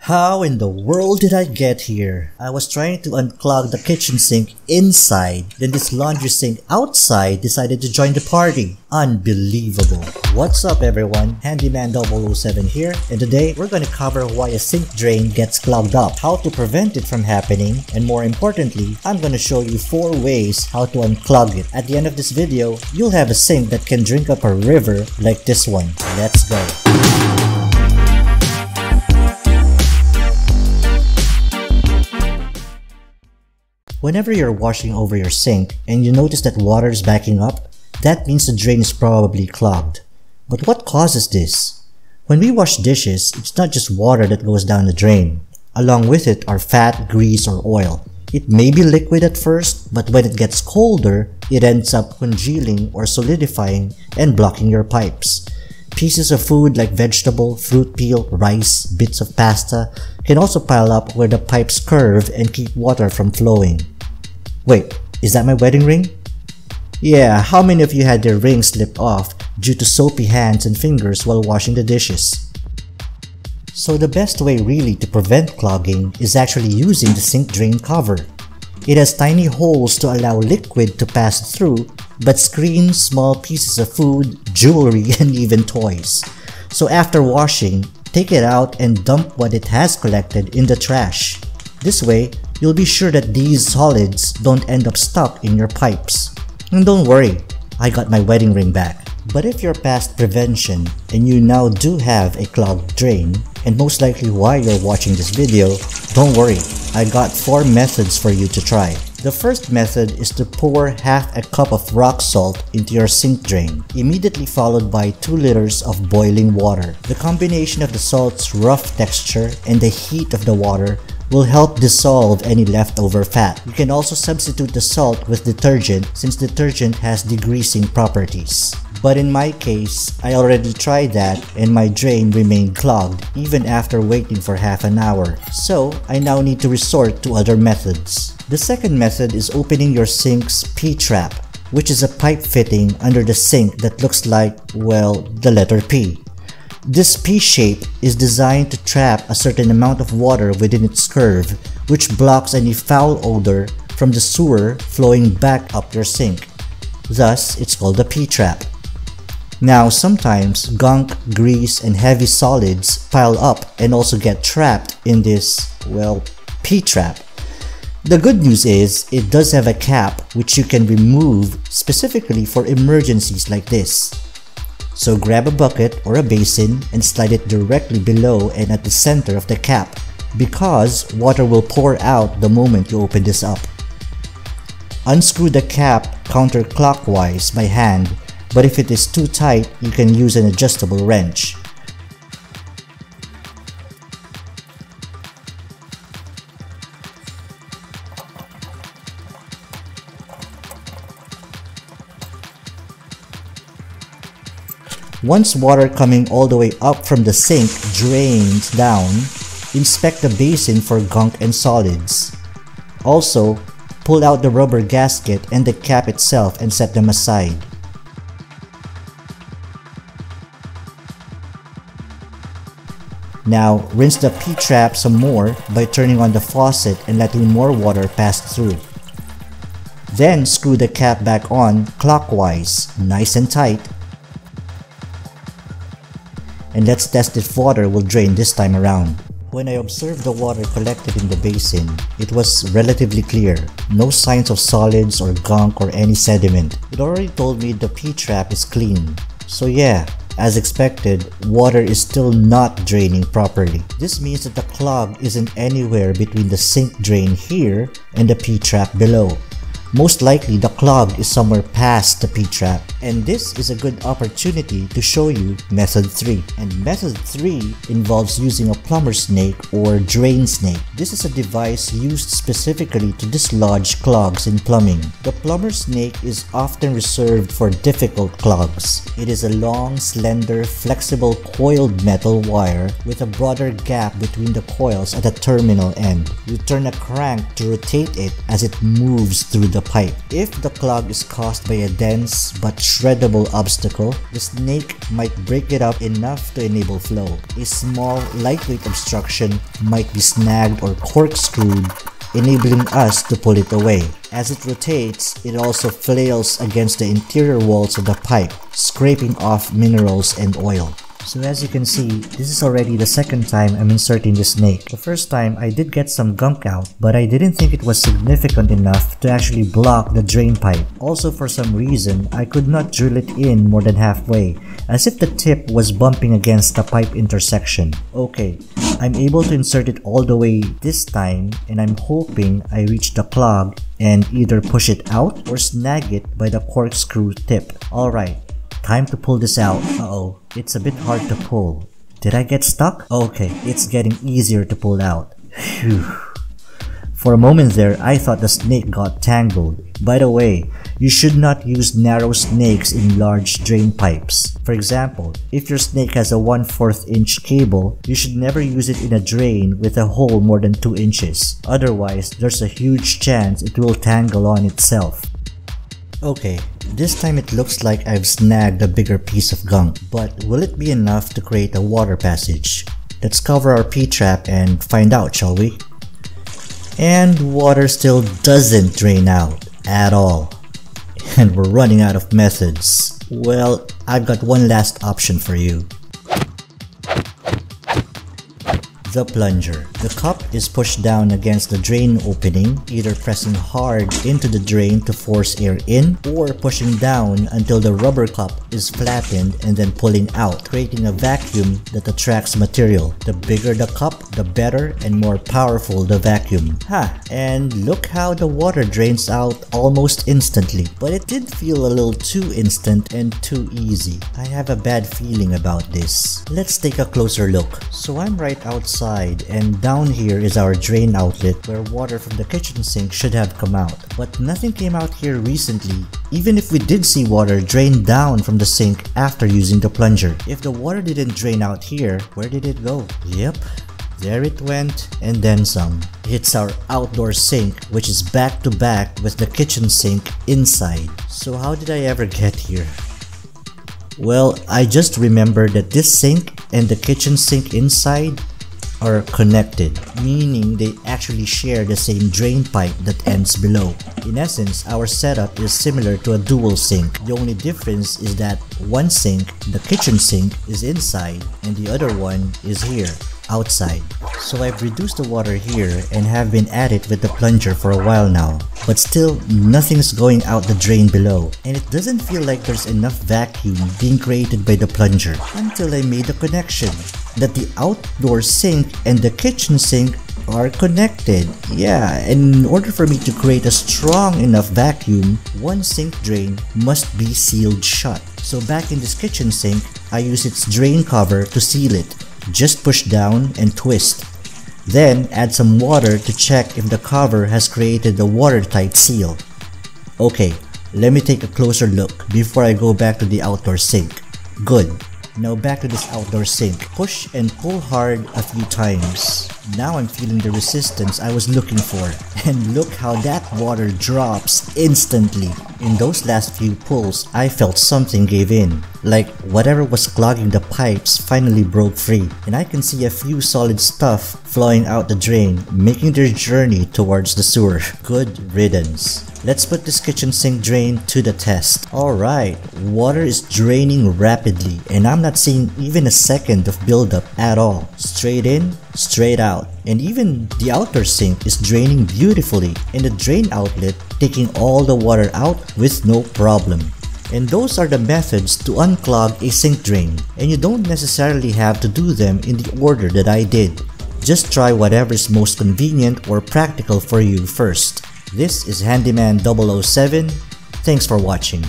How in the world did I get here? I was trying to unclog the kitchen sink inside, then this laundry sink outside decided to join the party. Unbelievable. What's up everyone? HanDIYman 007 here, and today we're going to cover why a sink drain gets clogged up, how to prevent it from happening, and more importantly, I'm going to show you 4 ways how to unclog it. At the end of this video, you'll have a sink that can drink up a river like this one. Let's go. Whenever you're washing over your sink and you notice that water is backing up, that means the drain is probably clogged. But what causes this? When we wash dishes, it's not just water that goes down the drain. Along with it are fat, grease, or oil. It may be liquid at first, but when it gets colder, it ends up congealing or solidifying and blocking your pipes. Pieces of food like vegetable, fruit peel, rice, bits of pasta can also pile up where the pipes curve and keep water from flowing. Wait, is that my wedding ring? Yeah, how many of you had their ring slipped off due to soapy hands and fingers while washing the dishes? So the best way really to prevent clogging is actually using the sink drain cover. It has tiny holes to allow liquid to pass through, but screens small pieces of food, jewelry, and even toys. So after washing, take it out and dump what it has collected in the trash. This way, you'll be sure that these solids don't end up stuck in your pipes. And don't worry, I got my wedding ring back. But if you're past prevention and you now do have a clogged drain, and most likely why you're watching this video, don't worry, I got 4 methods for you to try. The first method is to pour half a cup of rock salt into your sink drain, immediately followed by 2 liters of boiling water. The combination of the salt's rough texture and the heat of the water will help dissolve any leftover fat. You can also substitute the salt with detergent since detergent has degreasing properties. But in my case, I already tried that and my drain remained clogged even after waiting for half an hour. So I now need to resort to other methods. The second method is opening your sink's P-trap, which is a pipe fitting under the sink that looks like, well, the letter P. This P shape is designed to trap a certain amount of water within its curve, which blocks any foul odor from the sewer flowing back up your sink. Thus, it's called a P-trap. Now, sometimes gunk, grease, and heavy solids pile up and also get trapped in this, well, P-trap. The good news is, it does have a cap which you can remove specifically for emergencies like this. So grab a bucket or a basin and slide it directly below and at the center of the cap, because water will pour out the moment you open this up. Unscrew the cap counterclockwise by hand, but if it is too tight, you can use an adjustable wrench. Once water coming all the way up from the sink drains down, inspect the basin for gunk and solids. Also, pull out the rubber gasket and the cap itself and set them aside. Now, rinse the P-trap some more by turning on the faucet and letting more water pass through. Then, screw the cap back on clockwise, nice and tight. And let's test if water will drain this time around. When I observed the water collected in the basin, it was relatively clear. No signs of solids or gunk or any sediment. It already told me the P-trap is clean. So yeah, as expected, water is still not draining properly. This means that the clog isn't anywhere between the sink drain here and the P-trap below. Most likely the clog is somewhere past the P-trap, and this is a good opportunity to show you method 3. And method 3 involves using a plumber snake or drain snake. This is a device used specifically to dislodge clogs in plumbing. The plumber snake is often reserved for difficult clogs. It is a long, slender, flexible coiled metal wire with a broader gap between the coils at the terminal end. You turn a crank to rotate it as it moves through the pipe. If the clog is caused by a dense but shreddable obstacle, the snake might break it up enough to enable flow. A small, lightweight obstruction might be snagged or corkscrewed, enabling us to pull it away. As it rotates, it also flails against the interior walls of the pipe, scraping off minerals and oil. So as you can see, this is already the second time I'm inserting the snake. The first time I did get some gunk out, but I didn't think it was significant enough to actually block the drain pipe. Also, for some reason, I could not drill it in more than halfway, as if the tip was bumping against the pipe intersection. Okay, I'm able to insert it all the way this time, and I'm hoping I reach the clog and either push it out or snag it by the corkscrew tip. Alright. Time to pull this out. Uh-oh, it's a bit hard to pull. Did I get stuck? Okay, it's getting easier to pull out. Phew. For a moment there, I thought the snake got tangled. By the way, you should not use narrow snakes in large drain pipes. For example, if your snake has a 1/4 inch cable, you should never use it in a drain with a hole more than 2 inches. Otherwise, there's a huge chance it will tangle on itself. Okay, this time it looks like I've snagged a bigger piece of gunk, but will it be enough to create a water passage? Let's cover our P-trap and find out, shall we? And water still doesn't drain out at all. And we're running out of methods. Well, I've got one last option for you. The plunger. The cup is pushed down against the drain opening, either pressing hard into the drain to force air in, or pushing down until the rubber cup is flattened and then pulling out, creating a vacuum that attracts material. The bigger the cup, the better and more powerful the vacuum. And look how the water drains out almost instantly. But it did feel a little too instant and too easy. I have a bad feeling about this. Let's take a closer look. So I'm right outside, and down here is our drain outlet where water from the kitchen sink should have come out. But nothing came out here recently, even if we did see water drain down from the sink after using the plunger. If the water didn't drain out here, where did it go? Yep, there it went, and then some. It's our outdoor sink, which is back to back with the kitchen sink inside. So how did I ever get here? Well, I just remembered that this sink and the kitchen sink inside are connected, meaning they actually share the same drain pipe that ends below. In essence, our setup is similar to a dual sink. The only difference is that one sink, the kitchen sink, is inside and the other one is here, outside. So I've reduced the water here and have been at it with the plunger for a while now, but still nothing's going out the drain below, and it doesn't feel like there's enough vacuum being created by the plunger until I made the connection that the outdoor sink and the kitchen sink are connected. Yeah, and in order for me to create a strong enough vacuum, one sink drain must be sealed shut. So back in this kitchen sink, I use its drain cover to seal it. Just push down and twist. Then add some water to check if the cover has created a watertight seal. Okay, let me take a closer look before I go back to the outdoor sink. Good. Now back to this outdoor sink. Push and pull hard a few times. Now I'm feeling the resistance I was looking for. And look how that water drops instantly. In those last few pulls, I felt something gave in. Like whatever was clogging the pipes finally broke free. And I can see a few solid stuff flowing out the drain, making their journey towards the sewer. Good riddance. Let's put this kitchen sink drain to the test. Alright, water is draining rapidly and I'm not seeing even a second of buildup at all. Straight in, straight out. And even the outdoor sink is draining beautifully and the drain outlet taking all the water out with no problem. And those are the methods to unclog a sink drain. And you don't necessarily have to do them in the order that I did. Just try whatever is most convenient or practical for you first. This is HanDIYman 007. Thanks for watching.